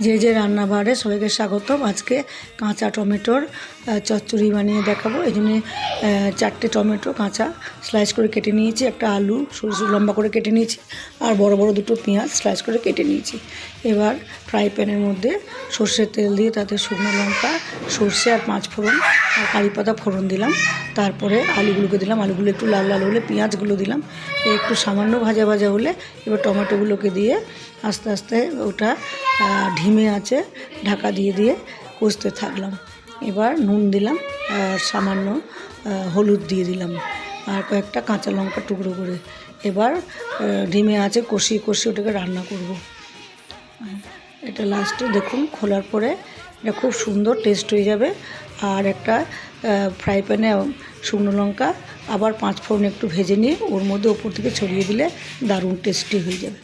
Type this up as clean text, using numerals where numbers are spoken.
যে রান্নাঘরে সবাইকে স্বাগতম। আজকে কাঁচা টমেটোর চচ্চড়ি বানিয়ে দেখাবো। এই জন্যে 4টে টমেটো কাঁচা স্লাইস করে কেটে নিয়েছি, একটা আলু সরু লম্বা করে কেটে নিয়েছি, আর বড় বড় দুটো পেঁয়াজ স্লাইস করে কেটে নিয়েছি। এবার ফ্রাই প্যানের মধ্যে সর্ষের তেল দিয়ে তাতে শুকনো লঙ্কা, সর্ষে আর 5 ফোড়ন আর কারি পাতা ফোড়ন দিলাম। তারপরে আলুগুলোকে দিলাম, আলুগুলো একটু লাল লাল হলে পেঁয়াজগুলো দিলাম, একটু সামান্য ভাজা ভাজা হলে এবার টমেটোগুলোকে দিয়ে আস্তে আস্তে ওটা ঢিমে আছে ঢাকা দিয়ে দিয়ে কষতে থাকলাম। এবার নুন দিলাম আর সামান্য হলুদ দিয়ে দিলাম আর কয়েকটা কাঁচা লঙ্কা টুকরো করে। এবার ঢিমে আছে কষিয়ে কষিয়ে ওটাকে রান্না করব। এটা লাস্টে দেখুন খোলার পরে এটা খুব সুন্দর টেস্ট হয়ে যাবে। আর একটা ফ্রাই প্যানে শুকনো লঙ্কা আবার 5 ফোড়ন একটু ভেজে নিয়ে ওর মধ্যে ওপর থেকে ছড়িয়ে দিলে দারুণ টেস্টি হয়ে যাবে।